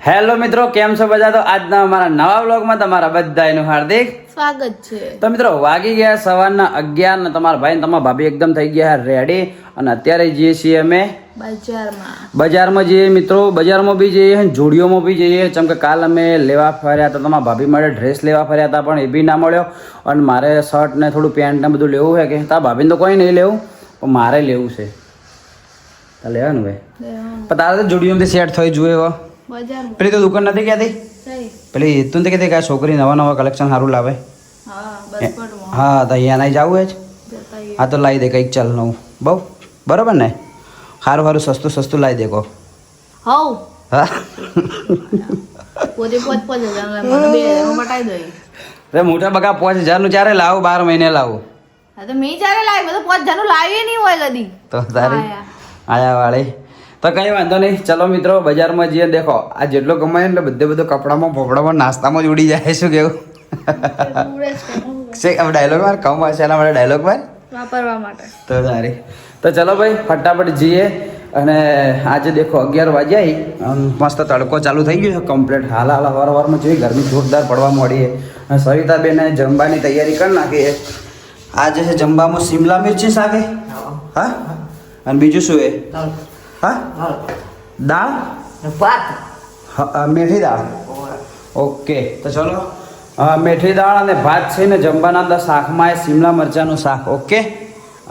Hello મિત્રો, કેમ છો બધા? તો આજના અમારા નવા વ્લોગમાં તમારા બધાનું હાર્દિક સ્વાગત છે. તો મિત્રો વાગી ગયા સવારના 11 ને તમારા ભાઈ ને તમારા ભાભી એકદમ થઈ ગયા રેડી અને અત્યારે જઈએ છીએ અમે બજારમાં જઈએ મિત્રો. બજારમાં બી જઈએ, જોડીઓમાં બી જઈએ. જેમ કે કાલ અમે લેવા ફર્યા હતા, તમારા ભાભી માટે ડ્રેસ લેવા ફર્યા હતા પણ એ બી ના મળ્યો. અને મારે શર્ટ ને થોડું પેન્ટ ને બધું લેવું છે. કે તારા ભાભીને તો કોઈ નહીં લેવું પણ મારે લેવું છે. લેવાનું ભાઈ પણ તારે તો જોડીઓમાંથી સેટ થઈ જોઈએ. પેલી તો દુકાન નથી કહેતી, પેલી તું તો કહેતી કે આ છોકરી નવા નવા કલેક્શન સારું લાવે. હા તો અહીંયા નહીં જવું જ. હા તો લાવી દે કંઈક ચાલ નવું. બહુ બરાબર ને? સારું સારું સસ્તું સસ્તું લાવી દે કહો. હા મોટા બગા 5000 ચારે લાવું, 12 મહિને લાવું. તો તારી આયા વાળી તો કઈ વાંધો નહીં. ચલો મિત્રો બજારમાં જઈએ. દેખો આ જેટલો કમાય એટલે બધું કપડામાં ફોફડામાં નાસ્તામાં જ ઉડી જાય. શું કેવું? ડાયલોગ માર કમ હશે એના માટે ડાયલોગ માર વાપરવા માટે. તો સારી તો ચલો ભાઈ ફટાફટ જઈએ. અને આજે દેખો 11 વાગ્યા, મસ્ત તડકો ચાલુ થઈ ગયો છે કમ્પ્લીટ. હાલ વારમાં જોઈ ગરમી જોરદાર પડવા માંડી. અને સવિતાબેને જમવાની તૈયારી કરી નાખી. આજે છે જમવામાં શિમલા મિર્ચી શાક. હા અને બીજું શું એ? હા દાળ ભાત, મેથી દાળ. ઓકે તો ચલો મેથી દાળ અને ભાત છે ને જમવાના અંદર શાકમાં એ શિમલા મરચાંનું શાક. ઓકે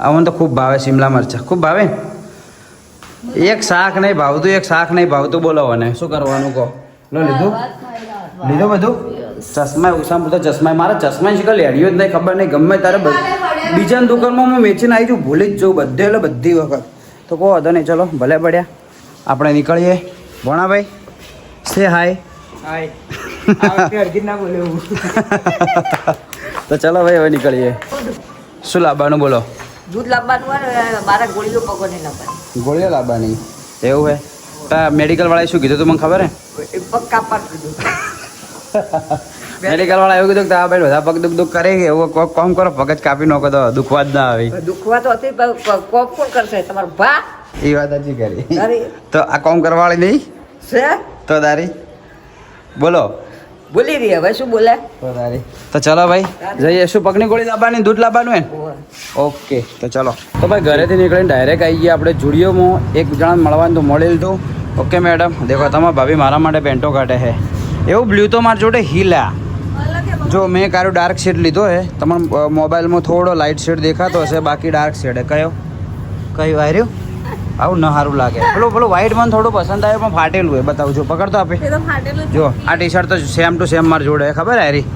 અમને તો ખૂબ ભાવે શિમલા મરચાં, ખૂબ ભાવે. એક શાક નહીં ભાવતું, એક શાક નહીં ભાવતું. બોલો ને શું કરવાનું કહો? લો લીધું બધું. ચશ્મા ઉષામ તો ચશ્મા મારા ચશ્મા શીખર લેડ્યો જ નહીં, ખબર નહીં. ગમે તારે બીજાની દુકાનમાં હું વેચીને આવી છું, ભૂલી જ જવું બધે એટલે બધી વખત. તો કહો હતો નહીં. ચલો ભલે પડ્યા આપણે નીકળીએ. ભણાભાઈ સે હાય. તો ચલો ભાઈ હવે નીકળીએ. શું લાવવાનું બોલો? દૂધ લાવવાનું હોય, મારા ગોળીઓ પગોને લાવવાની. ગોળીઓ લાવવાની એવું હે? તો મેડિકલ વાળાએ શું કીધું તું મને ખબર હે? પગ કાપવા કીધું. મેડિકલ વાળા એવું કીધું કે આ ભાઈ બધા પગ દુખ કરે કે એવું કોમ કરો, પગ જ કાપી નાખો તો દુખવા જ ના આવે. દુખવા તો હતી કોક કોણ કરશે? તમારો ભા. એ વાત હજી કરી. તો આ કોમ કરવા વાળી નહીં છે તો તારી બોલો. બોલી રહી હવે શું બોલે? તો ચલો ભાઈ જઈએ. શું પગની ગોળી લાવવાની, દૂધ લાવવાનું હે? ઓકે તો ચલો. તો ભાઈ ઘરેથી નીકળીને ડાયરેક્ટ આવી ગયા આપણે જુડિયોમાં. એક જણા મળવાનું તો મળી લીધું. ઓકે મેડમ દેખો તમારા ભાભી મારા માટે પેન્ટો કાઢે છે. એવું બ્લુ તો મારી જોડે હીલા. જો મેં કારું ડાર્ક શેડ લીધો હે. તમારા મોબાઈલમાં થોડો લાઇટ શેડ દેખાતો હશે, બાકી ડાર્ક શેડ હે. કયું આવ્યું? આવું ન સારું લાગે. પેલું વ્હાઈટ મને થોડું પસંદ આવ્યું પણ ફાટેલું હોય. બતાવું જો પકડતો આપે. જો આ ટી શર્ટ તો સેમ ટુ સેમ મારી જોડે ખબર હારી,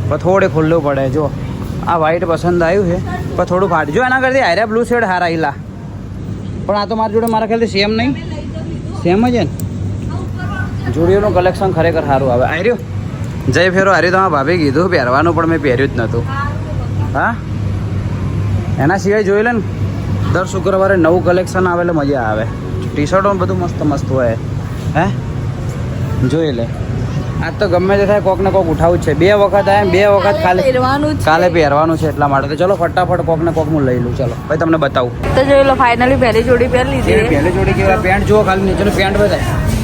પણ થોડે ખુલ્લું પડે. જો આ વ્હાઈટ પસંદ આવ્યું છે પણ થોડું ફાટ. જો એના કરતી હાર્યા બ્લુ શેડ હારા હિલા. પણ આ તો મારી જોડે મારા ખ્યાલથી સેમ નહીં, સેમ જ છે ને. જોડીઓનું કલેક્શન ખરેખર સારું આવે. હાર્યું જય ફેરો હાર્યું. તમારા ભાભી કીધું પહેરવાનું પણ મેં પહેર્યું જ નહોતું. હા એના સિવાય જોઈ લે ને દર શુક્રવારે નવું કલેક્શન આવે એટલે મજા આવે. ટી શર્ટો બધું મસ્ત મસ્ત હોય. હે જોઈ લે. આજ તો ગમે તે થાય કોક ને કોક ઉઠાવું જ છે. 2 વખત આવે, 2 વખત કાલે પહેરવાનું છે એટલા માટે. તો ચલો ફટાફટ કોક ને કોક હું લઈ લઉં. ચલો ભાઈ તમને બતાવું. તો જોઈ લો ફાઇનલી પહેલી જોડી પહેરી લીધી. પહેલી જોડી કેવા પેન્ટ જુઓ ખાલી, નીચેનું પેન્ટ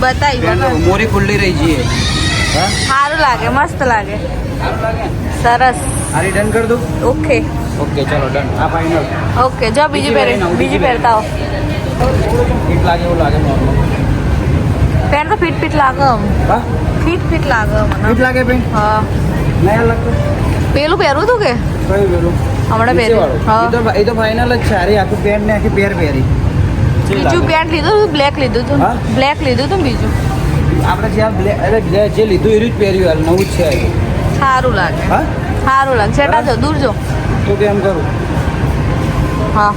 બતાય. મોરી ખુલ્લી રહી જઈએ. સારું લાગે, મસ્ત લાગે, સરસ. આ રિટર્ન કરી દઉં? ઓકે ચલો ડન. આ ફાઇનલ. ઓકે જો બીજી પહેરતા હો. ફિટ લાગે એવું લાગે નોર્મલ. પેન્ટ તો ફિટ લાગે. હા ફિટ લાગે મને. ફિટ લાગે પેન્ટ? હા નયા લાગતું. પેલું પહેરવું તું કે કયું પેલું? હમણાં પહેર્યું. હા એ તો ફાઇનલ જ છે. અરે આખું પેન્ટ ને આખી પેર પહેરી. બીજું પેન્ટ લીધું તું, બ્લેક લીધું તું. બ્લેક લીધું તું બીજું. આપણે જ્યાં જે લીધું એનું જ પહેર્યું હાલ, નવું જ છે. સારું લાગે. હા સારું લાગે. છેટા જો દૂર જો. તો કેમ કરું? હા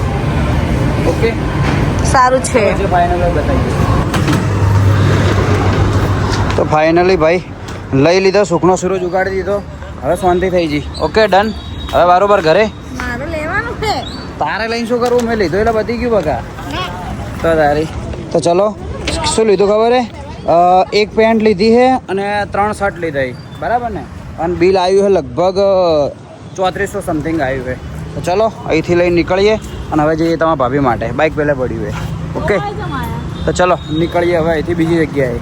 ઓકે સારું છે. ફાઇનલ બતાવી. તો ફાઇનલી ભાઈ લઈ લીધો, સુખનો સૂરજ ઉગાડી દીધો. હવે શાંતિ થઈ ગઈ. Okay done. હવે બરોબર ઘરે મારું લેવાનું છે. તારે લઈને શું કરવું? મેં લીધો એટલે બધી ગયું બગા. તો તારી તો ચલો શું લીધું ખબર હે? એક પેન્ટ લીધી છે અને 3 શર્ટ લીધા. બરાબર ને? અને બિલ આવ્યું છે લગભગ 3400 સમથિંગ આવ્યું છે. તો ચલો અહીંથી લઈને નીકળીએ અને હવે જઈએ તમારા ભાભી માટે. બાઇક પહેલાં પડ્યું છે. ઓકે તો ચલો નીકળીએ હવે અહીંથી બીજી જગ્યાએ.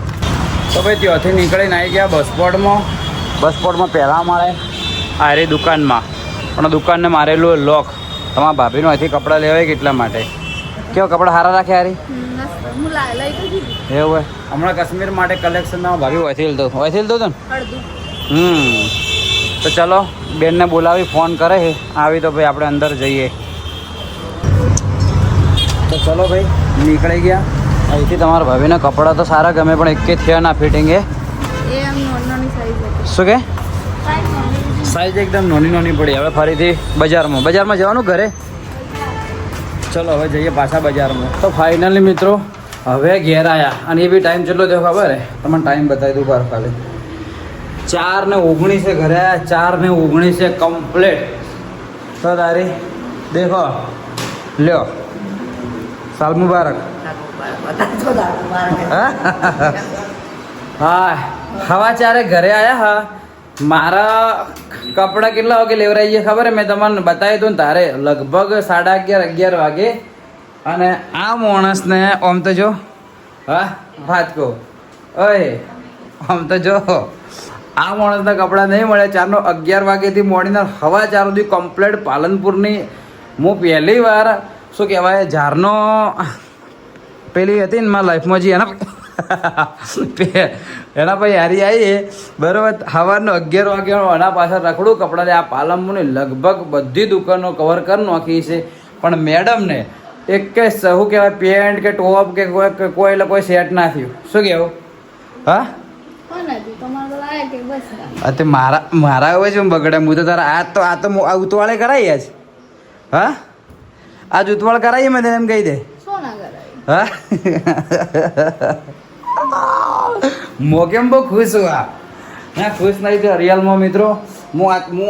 તો ભાઈ ત્યાંથી નીકળીને આવી ગયા બસ સ્પોટમાં પહેલાં મળે આરી દુકાનમાં પણ દુકાનને મારેલું લોક તમારા ભાભીનું અહીંથી કપડાં લેવાય કે એટલા માટે કેવા કપડાં સારા રાખે હારી એવું હોય હમણાં કાશ્મીર માટે કલેક્શનમાં ભાભી વહીથી લીધો હતો ને તો ચલો બેનને બોલાવી ફોન કરે છે આવી તો ભાઈ આપણે અંદર જઈએ તો ચલો ભાઈ નીકળી ગયા અહીંથી તમારા ભાભીને કપડાં તો સારા ગમે પણ એકે થયા ના ફિટિંગ એ શું કે સાઈઝ એકદમ નાની પડી હવે ફરીથી બજારમાં જવાનું ઘરે ચલો હવે જઈએ પાછા બજારમાં તો ફાઇનલી મિત્રો હવે ઘેર આવ્યા અને એ બી ટાઈમ કેટલો થયો ખબર હે તમને ટાઈમ બતાવી દઉં બાર ખાલી 4:19 ઘરે આવ્યા 4:19 કમ્પ્લીટ તો તારી દેખો લ્યો સાલ મુબારક હા હવા 4 ઘરે આવ્યા હા મારા કપડાં કેટલા વાગે લેવરાઈ ગયા ખબર મેં તમને બતાવી દઉં ને તારે લગભગ 11:30 વાગે અને આ માણસને આમ તો જો હા વાત કહો ઓય આમ તો જો આ માણસના કપડાં નહીં મળે 11 વાગ્યાથી મોડીને હવા 4 સુધી કમ્પ્લેટ પાલનપુરની હું પહેલી વાર શું કહેવાય ઝારનો પેલી હતી ને મારા લાઈફમાં જે એના પછી હારી આવી બરાબર સવારનો 11 વાગ્યાનો એના પાછળ રખડું કપડાં આ પાલનપુરની લગભગ બધી દુકાનો કવર કરી નાખી છે પણ મેડમને એક કે શું કહેવાય પેન્ટ કે ટોપ કે કોઈ સેટ ના થયું શું કહેવું હા તે મારા હવે જ બગડે હું તો તારા આ તો ઉતવાળે કરાવી આજ હા આજ ઉતવાળ કરાવીએ મેં તને એમ કહી દે હા મો કેમ બહુ ખુશ હું હા ખુશ નહીં તો રિયલમાં મિત્રો હું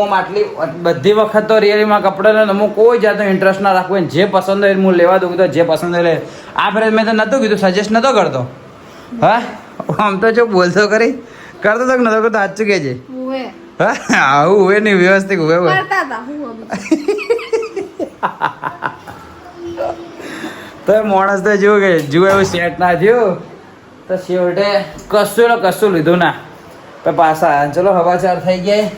આટલી બધી વખત તો રિયલીમાં કપડાં હું કોઈ જાતનો ઇન્ટરેસ્ટ ના રાખું જે પસંદ હોય હું લેવા દઉં તો જે પસંદ હોય આ ફેર મેં તો નહોતું કીધું સજેસ્ટ નહોતો કરતો હા આમ તો જો બોલતો કરી કરતો તો નતો કરતો સાચું કે છે હા આવું હોય નહીં વ્યવસ્થિત હોય તો માણસ તો જેવું કે જુએ એવું સેટ ના થયું તો છેવટે કશું લીધું ના તો પાછા ચલો હવા 4 થઈ ગયા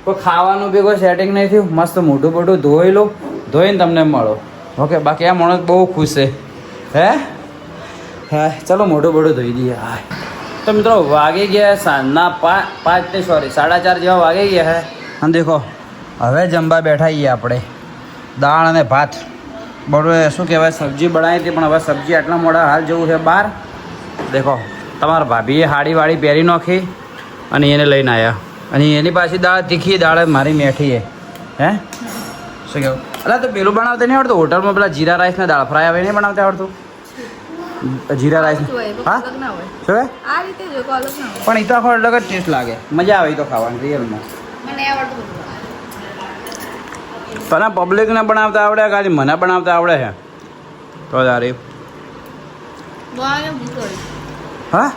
કોઈ ખાવાનું બી કોઈ સેટિંગ નહીં થયું મસ્ત મોઢું બોઢું ધોઈ લો ધોઈને તમને મળો ઓકે બાકી આ માણસ બહુ ખુશ છે હે હા ચલો મોઢું બોઢું ધોઈ દઈએ હા તો મિત્રો વાગી ગયા સાંજના 4:30 જેવા વાગી ગયા હે અને દેખો હવે જમવા બેઠા છીએ આપણે દાળ અને ભાત બરોબર શું કહેવાય સબ્જી બનાવી હતી પણ હવે સબ્જી આટલા મોડા હાલ જવું છે બહાર દેખો તમારા ભાભીએ હાડી વાડી પહેરી નાખી અને એને લઈને આવ્યા અને એની પાછી દાળ તીખી દાળ મારી મેઠી હે શું કહેવું અલા તો પેલું બનાવતા નહીં આવડતું હોટલમાં પેલા જીરા રાઈસ ને દાળ ફ્રાય આવે નહીં બનાવતા આવડતું જીરા રાઈસ હા શું પણ એ તો આખો અલગ જ ટેસ્ટ લાગે મજા આવે તો ખાવાની રિયલમાં તને પબ્લિકને બનાવતા આવડે ખાલી મને બનાવતા આવડે છે તો તારી હા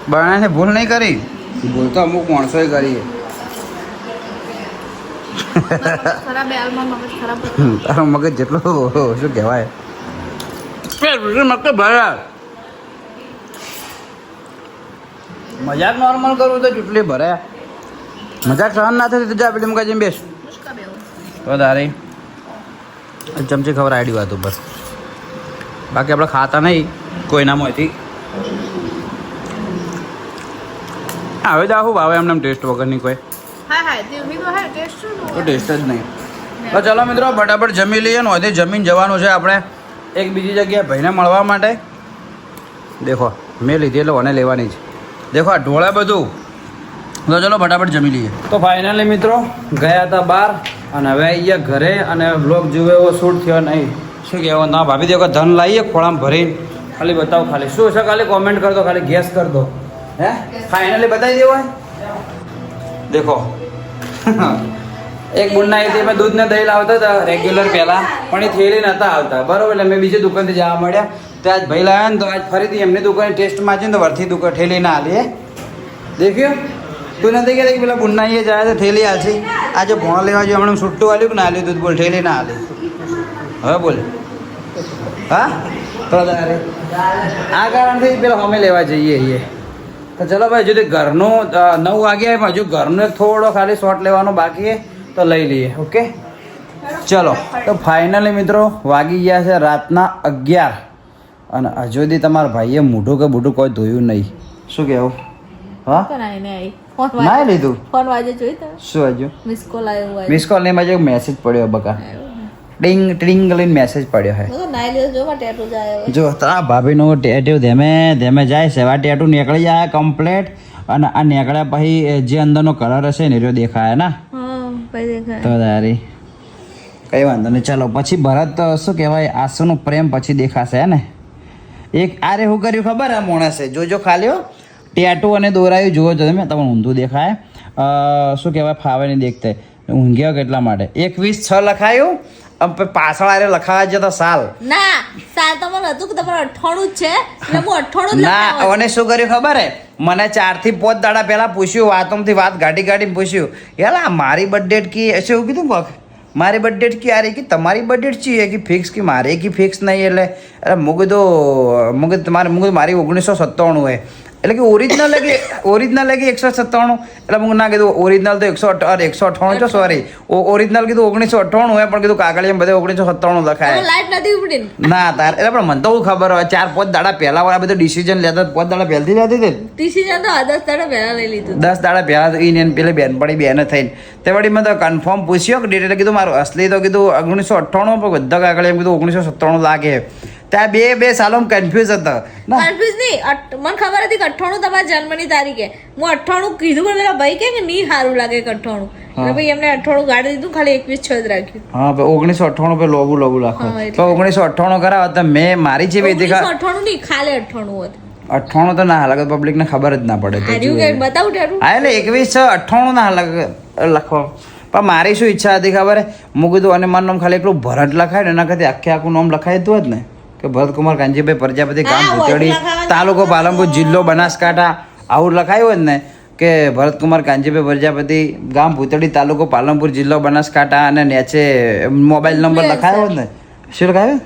બનાવીને ભૂલ નહીં કરી ભૂલ તો અમુક માણસોએ કરી તારો મગજ જેટલો શું કહેવાય મજાક નોર્મલ કરવું તો ચૂંટલી ભરે મજાક સહન ના થતી તો જા પેલી મુકા જઈને બેસ તો તારી ચમચી ખબર આઈડી વાત ઉપર બાકી આપણે ખાતા નહીં કોઈનામાંથી હવે તો આવું ભાવે એમને ટેસ્ટ વગરની કોઈ તો ટેસ્ટ જ નહીં તો ચલો મિત્રો ફટાફટ જમી લઈએ ને હોયથી જમીન જવાનું છે આપણે એક બીજી જગ્યાએ ભાઈને મળવા માટે દેખો મેં લીધી એટલે મને લેવાની છે દેખો આ ઢોળે બધું તો ચલો ફટાફટ જમી લઈએ તો ફાઇનલી મિત્રો ગયા હતા બહાર અને હવે અહીંયા ઘરે અને બ્લોગ જુએ એવો શૂટ થયો નહીં શું કહેવો ના ભાભી દેખો ધન લાવીએ ખોળામાં ભરીને ખાલી બતાવો ખાલી શું છે ખાલી કોમેન્ટ કર દો ખાલી ગેસ કર દો હે ફાઇનલી બતાવી દેવો દેખો એક બુન્ના આવી મેં દૂધ ને દહીં લાવતા હતા રેગ્યુલર પહેલાં પણ એ થેલી નહોતા આવતા બરાબર એટલે મેં બીજી દુકાનથી જવા મળ્યા તો આજ ભાઈ લાવ્યા ને તો આજ ફરીથી એમની દુકાને ટેસ્ટમાં છે ને તો વરથી દુકાન ઠેલી ના હાલી દેખ્યું તું નથી કહેતી કે પેલા બુન્ના અહીંયા જાય તો થેલી હાલશી આજે ભોણ લેવા જોઈએ હમણાં છૂટું હાલ્યું કે ના હાલ્યું દૂધ બોલ ઠેલી ના હાલી હવે બોલ હા તો તારે આ કારણથી પેલા અમે લેવા જઈએ તો ચલો ભાઈ હજુ ઘરનું 9 વાગ્યા પણ હજુ ઘરનું એક થોડો ખાલી શોટ લેવાનો બાકી છે તો લઈ લઈએ. ઓકે ચલો તો ફાઇનલી મિત્રો વાગી ગયા છે રાતના 11 અને હજુ સુધી તમારા ભાઈએ મોઢું કે બૂઢું કોઈ ધોયું નહીં. શું કહેવું? હા ના લીધું ફોન વાજે જોઈ તો શું હજુ મિસ કોલ આવ્યો મિસ કોલ નહીં માં મેસેજ પડ્યો બકા ટિંગ ટિંગ લઈને મેસેજ પડ્યો હે. તો નાઈ લીધો જો માં ટેટુ જાય જો તા ભાભીનો ટેટુ ધીમે ધીમે જાય છે. આ ટેટુ નીકળી જાય કમ્પ્લીટ અને આ નીકળ્યા પછી જે અંદરનો કલર હશે ને એ દેખાય ને હા ભાઈ દેખાય તો તારી કઈ વાંધો નહીં. ચાલો પછી ભરત શું કહેવાય આંસુનો પ્રેમ પછી દેખાશે હે ને. એક આરે શું કર્યું ખબર આ માણસે જોજો ખાલી ટેટુ અને દોરાયું જુઓ છો તમે તમને ઊંધું દેખાય શું કહેવાય ફાવે નહીં દેખતે ઊંઘ્યા કેટલા માટે 21/6 લખાયું પાછળ આરે લખાવા જતો સાલ ના સાલ તમારે હતું કે તમારે 98 જ છે એટલે હું 98 જ ના અને શું કર્યું ખબર હે મને 4 થી 5 દાડા પહેલા પૂછ્યું વાતોમથી વાત ગાડી ગાડીને પૂછ્યું યાર મારી બર્થડેટ કી હશે એવું કીધું પગ મારી બર્થડેટ કી આ રહી કે તમારી બર્થડેટ કી હે કે ફિક્સ કે મારે કી ફિક્સ નહીં એટલે અરે મું કીધું તમારે મારી 1997 હે એટલે કે ઓરિજિનલ કે 197 એટલે હું ના કીધું ઓરિજિનલ તો 198 છો સોરી ઓરિજિનલ કીધું 1998 હોય પણ કીધું કાગળિયામાં બધે 1997 લખાય લાઈટ નથી ઉપડી ના તાર એટલે પણ મને તો ખબર હોય 4-5 દાડા પહેલા વાળા બધું ડિસિઝન લેતા 5 દાડા પહેલથી લેતી હતી ડિસિઝન તો 10 દાડા પહેલા લઈ લીધું 10 દાડા પહેલા ઈને પેલી બેનપણી બેને થઈને તે વળી મેં તો કન્ફર્મ પૂછ્યો કે ડેટ એટલે કીધું મારું અસલી તો કીધું 1998 પણ બધા કાગળિયામાં કીધું 1997 લાગે ત્યાં બે સાલો કન્ફ્યુઝ હતો કન્ફ્યુઝ નહીં મને ખબર હતી કે 98 તમારા જન્મની તારીખે હું 98 કીધું પણ પેલા ભાઈ કે નહીં સારું લાગે કે 98 એટલે ભાઈ એમને 98 ગાડી દીધું ખાલી 21/6 જ રાખ્યું હા 1998 પે લોગુ લાખો તો 1998 કરાવ તો મેં મારી જેવી હતી 1998 નહીં ખાલી 98 હતું 98 તો ના લાગે પબ્લિક ને ખબર જ ના પડે હાર્યું કે બતાવું ટેટુ હા એટલે 21/6 ના લાગે લખવા પણ મારી શું ઈચ્છા હતી ખબર હે હું કીધું અને મારું નામ ખાલી એકલું ભરત લખાય ને એના કરતી આખું નામ લખાય હતું જ ને કે ભરતકુમાર કાંજીભાઈ પ્રજાપતિ ગામ ભૂતળી તાલુકો પાલનપુર જિલ્લો બનાસકાંઠા આવું લખાયું હોય ને કે ભરતકુમાર કાંજીભાઈ પ્રજાપતિ ગામ ભૂતળી તાલુકો પાલનપુર જિલ્લો બનાસકાંઠા અને નેચે મોબાઈલ નંબર લખાયો હોત ને શું લખાયું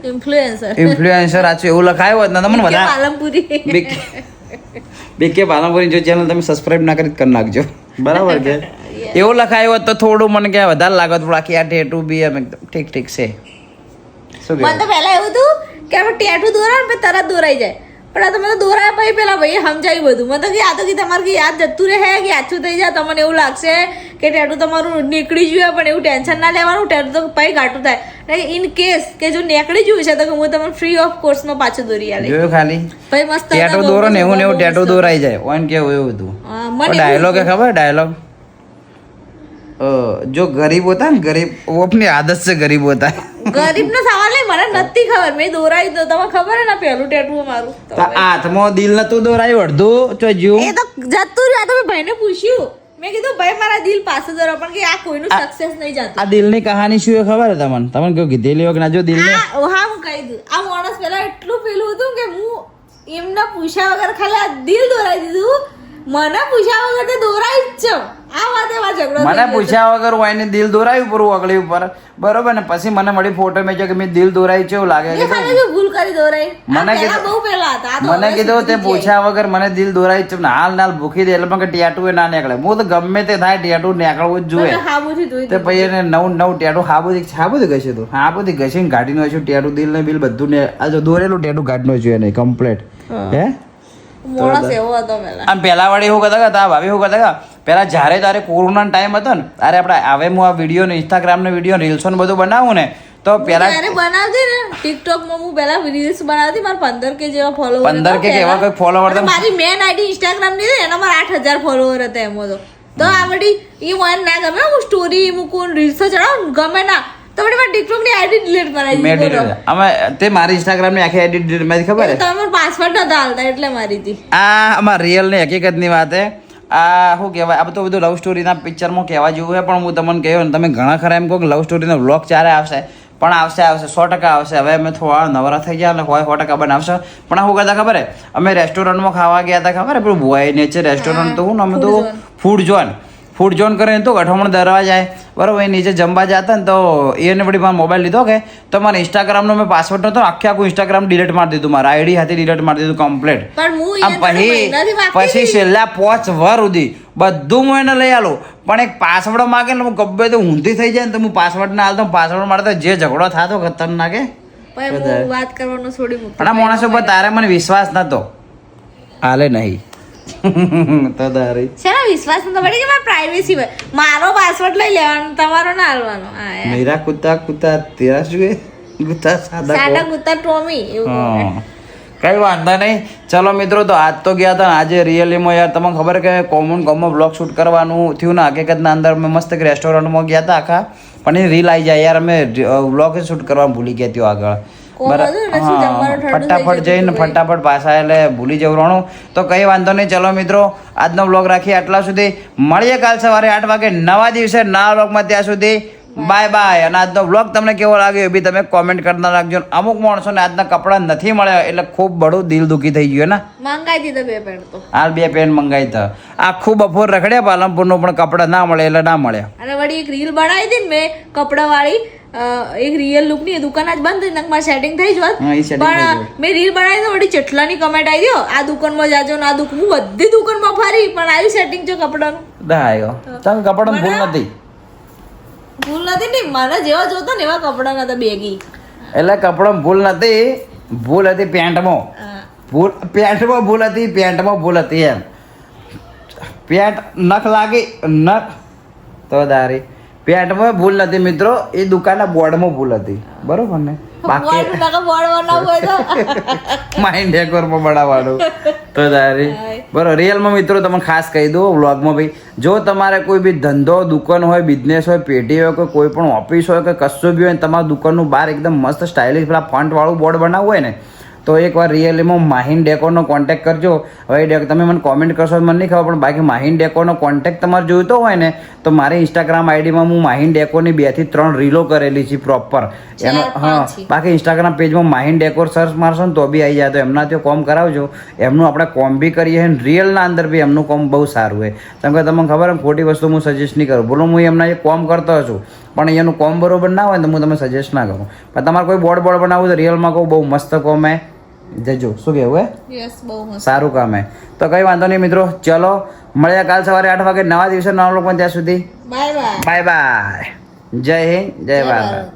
ઇન્ફ્લુએન્સર આછું એવું લખાયું હોત ને તમને બધા પાલનપુરી બીકે પાલનપુરી જો ચેનલ તમે સબસ્ક્રાઇબ ના કરી નાખજો બરાબર કે એવું લખાયું હોત તો થોડું મને કે વધારે લાગત બાકી આ ટેટુ બી એમ ઠીક છે શું મને તો પહેલા એવું હતું કે આપણે ટેટુ દોરાય ને તરત દોરાઈ જાય પણ આ તો મને દોરાય પછી પેલા ભાઈએ સમજાવી બધું મને તો કે આ તો કે તમારે કે યાદ જતું રહે કે આછું થઈ જાય તમને એવું લાગશે કે ટેટુ તમારું નીકળી જોઈએ પણ એવું ટેન્શન ના લેવાનું ટેટુ તો પછી ઘાટું થાય ઇન કેસ કે જો નીકળી ગયું છે તો હું તમને ફ્રી ઓફ કોર્સમાં પાછું દોરી આલે જોયું ખાલી ભાઈ મસ્ત ટેટુ દોરો ને એવું ટેટુ દોરાઈ જાય ઓન કેવું એવું હતું ડાયલોગ ખબર ડાયલોગ जो गरीब होता है ना गरीब वो अपनी आदत से गरीब होता है ગરીબ નો સવાલ નહીં મને નથી ખબર મેં દોરાઈ તો તમને ખબર હે ને પેલું ટેટુ મારું હાથમાં દિલ નતું દોરાયું અડધું તો જ્યું એ તો જતું રહ્યું તો મેં ભાઈને પૂછ્યું મેં કીધું ભાઈ મારા દિલ પાસે દોરો પણ કે આ કોઈનું સક્સેસ નહીં જતું આ દિલની કહાની શું ખબર હે તમને કેવું કીધેલી કે ના જો દિલ હા હું કહી દઉં આ માણસ પેલા એટલું પેલું હતું કે હું એમના પૂછ્યા વગર ખાલી આ દિલ દોરાઈ દીધું મને પૂછ્યા વગર તે દોરાઈ જ છે આ વાતે માં ઝઘડો મને પૂછ્યા વગર હોય ને દિલ દોરાયું પૂરું અગળી ઉપર બરોબર ને પછી મને મળી ફોટો મેં કે મેં દિલ દોરાયું છે એવું લાગે એ ખાલી જો ભૂલ કરી દોરાઈ મને કીધું બહુ પેલા હતા મને કીધું તે પૂછ્યા વગર મને દિલ દોરાયું છે હાલ ભૂખી દે એટલે પણ ટેટુ ના નીકળે હું તો ગમે તે થાય ટેટુ નીકળવું જ જોઈએ હાબુથી ધોઈ તે પછી એને નવ ટેટુ હાબુથી ઘસી તું હાબુથી ઘસીને કાઢીને હશું ટેટુ દિલ ને બિલ બધું ને આ જો દોરેલું ટેટુ કાઢનું જોઈએ નહીં કમ્પ્લીટ હે મોણસ એવો હતો પેલા આમ પેલા વાળી એવું કરતા હતા ભાભી એવું કરતા પેલા જ્યારે તારે કોરોના ટાઈમ હતો ને તારે આપણે હવે હું આ વિડીયો ને ઇન્સ્ટાગ્રામ નો વિડીયો રીલ્સો ને બધું બનાવું ને તો પેલા ત્યારે બનાવતી ને ટિકટોક માં હું પેલા રીલ્સ બનાવતી મારા 15K જેવા ફોલોવર 15K એવા કોઈ ફોલોવર હતા મારી મેન આઈડી ઇન્સ્ટાગ્રામ ની છે એના મારા 8000 ફોલોવર હતા એમાં તો આ વળી ઈ મને ના ગમે હું સ્ટોરી મૂકું રીલ્સ ચડાવું ગમે ના તો વળી મારી ટિકટોક ની આઈડી ડિલીટ કરાવી મેં ડિલીટ અમે તે મારી ઇન્સ્ટાગ્રામ ની આખી આઈડી ડિલીટ મારી ખબર છે તમે પાસવર્ડ નતા હાલતા એટલે મારી હતી આ અમાર રિયલ ની હકીકત ની વાત હે આ શું કહેવાય આ તો બધું લવ સ્ટોરીના પિક્ચરમાં કહેવા જેવું છે પણ હું તમને કહ્યું ને તમે ઘણા ખરા એમ કહો કે લવ સ્ટોરીનો વ્લોગ ચારે આવશે પણ આવશે 100% આવશે હવે અમે થોડા નવરા થઈ ગયા એટલે 100% બનાવશે પણ શું કરતા ખબર હે અમે રેસ્ટોરન્ટમાં ખાવા ગયા હતા ખબર હે પેલું બોય નેચર રેસ્ટોરન્ટ તો હું અમે તો ફૂડ ઝોન કરીને તો ગઠમણ દરવા જાય બરાબર એ નીચે જમવા જતા ને તો એને વળી મારો મોબાઈલ લીધો કે તો મારા ઇન્સ્ટાગ્રામનો મેં પાસવર્ડ નહોતો આખે આખું ઇન્સ્ટાગ્રામ ડિલીટ મારી દીધું મારા આઈડી હાથે ડિલીટ મારી દીધું કમ્પ્લીટ પણ હું આમ એને મહિનાથી વાગતી પછી છેલ્લા 5 વાર સુધી બધું હું એને લઈ આલું પણ એક પાસવર્ડ માગે ને હું ગબ્બે તો ઊંધી થઈ જાય ને તો હું પાસવર્ડ ના હાલતો પાસવર્ડ મારે તો જે ઝઘડો થતો ખતરનાક ભાઈ હું વાત કરવાનું છોડી મૂકું પણ આ માણસો પર તારે મને વિશ્વાસ નતો હાલે નહીં તો તારી શેના વિશ્વાસ નતો પડી કે મારી પ્રાઇવેસી હોય મારો પાસવર્ડ લઈ લેવાનો તમારો ના હાલવાનો હા યાર. મેરા કુત્તા કુત્તા તેરા શું હે? કુત્તા સાડા સાદા કુત્તા ટોમી એવું કહે. કઈ વાંધો નહીં ચલો મિત્રો તો આજ તો ગયા હતા ને આજે રિયલીમાં યાર તમને ખબર કે કોમમાં બ્લોગ શૂટ કરવાનું થયું ને હકીકતના અંદર અમે મસ્ત એક રેસ્ટોરન્ટમાં ગયા હતા આખા પણ એ રીલ આવી જાય યાર અમે બ્લોગ શૂટ કરવાનું ભૂલી ગયા ત્યાં આગળ કોમ હતું ને શું જમવાનું ઠંડુ થઈ ફટાફટ જઈને ફટાફટ પાછા એટલે ભૂલી જવરાણું તો કઈ વાંધો નહીં ચલો મિત્રો આજનો બ્લોગ રાખીએ આટલા સુધી મળીએ કાલ સવારે 8 વાગે નવા દિવસે નવા બ્લોગમાં ત્યાં સુધી બાય બાય અને આજનો બ્લોગ તમને કેવો લાગ્યો એ બી તમે કોમેન્ટ કરતા રાખજો અમુક માણસોને આજના કપડાં નથી મળ્યા એટલે ખૂબ બડું દિલ દુખી થઈ ગયું ને મંગાઈ દીધો 2 પેન્ટ તો હાલ 2 પેન્ટ મંગાવી હતા આખું બપોર રખડ્યા પાલનપુરનું પણ કપડાં ના મળે એટલે ના મળ્યા અને વળી એક રીલ બનાવી હતી ને મેં કપડા વાળી એક રિયલ લુક ની દુકાન જ બંધ થઈ મારે સેટિંગ થઈ જ હોત હા, ઈ setting થઈ પણ મેં રીલ બનાવી તો વળી ચેટલાની કમેન્ટ આવી ગયો આ દુકાનમાં જાજો ને આ દુકાન હું બધી દુકાનમાં ફરી પણ આવ્યું સેટિંગ છે કપડાનું ના આવ્યો તમે કપડાં ભૂલ નથી ભૂલ નથી ને મને જેવા જોતો ને એવા કપડા નતા બેગી એટલે કપડાં ભૂલ નથી ભૂલ હતી પેન્ટમાં પેન્ટમાં ભૂલ હતી પેન્ટમાં ભૂલ હતી એમ પેન્ટ નખ લાગી નખ તો દારી પેન્ટમાં ભૂલ નથી મિત્રો એ દુકાનના બોર્ડમાં ભૂલ હતી બરોબર ને બાકી બોર્ડ બનાવવું હોય તો માઇન્ડ ડેકોરમાં બનાવવાનું તો દારી બરોબર રિયલમાં મિત્રો તમે ખાસ કહી દો વ્લોગમાં ભાઈ જો તમારે કોઈ બી ધંધો દુકાન હોય બિઝનેસ હોય પેઢી હોય કે કોઈ પણ ઓફિસ હોય કે કશું બી હોય તમારા દુકાનનું બહાર એકદમ મસ્ત સ્ટાઇલિશ પેલા ફોન્ટવાળું બોર્ડ બનાવવું હોય ને તો એકવાર રિયલીમાં માહિન ડેકોરનો કોન્ટેક્ટ કરજો હવે તમે મને કોમેન્ટ કરશો મને નહીં ખબર પણ બાકી માહિન ડેકોરનો કોન્ટેક્ટ તમારે જોઈતો હોય ને તો મારી ઇન્સ્ટાગ્રામ આઈડીમાં હું માહિન ડેકોરની 2 થી 3 રીલો કરેલી છે પ્રોપર એનો હા બાકી ઇન્સ્ટાગ્રામ પેજમાં માહિન ડેકોર સર્ચ મારશો ને તો બી આવી જાય તો એમના ત્યાં કોમ કરાવજો એમનું આપણે કોમ બી કરીએ અને રિયલના અંદર બી એમનું કોમ બહુ સારું હોય કેમ કે તમને ખબર એમ ખોટી વસ્તુ હું સજેસ્ટ નહીં કરું બોલો હું એમના એ કોમ કરતો છું પણ અહીંયાનું કોમ બરોબર ના હોય તો હું તમે સજેસ્ટ ના કરું પણ તમારે કોઈ બોર્ડ બનાવવું તો રિયલમાં કહું બહુ મસ્ત કોમ હે જજો શું કહેવું હે યસ બહુ મસ્ત સારું કામ હે તો કઈ વાંધો નહીં મિત્રો ચલો મળ્યા કાલ સવારે 8 વાગે નવા દિવસે નવા લોકો ત્યાં સુધી બાય બાય બાય બાય જય હિન્દ જય ભારત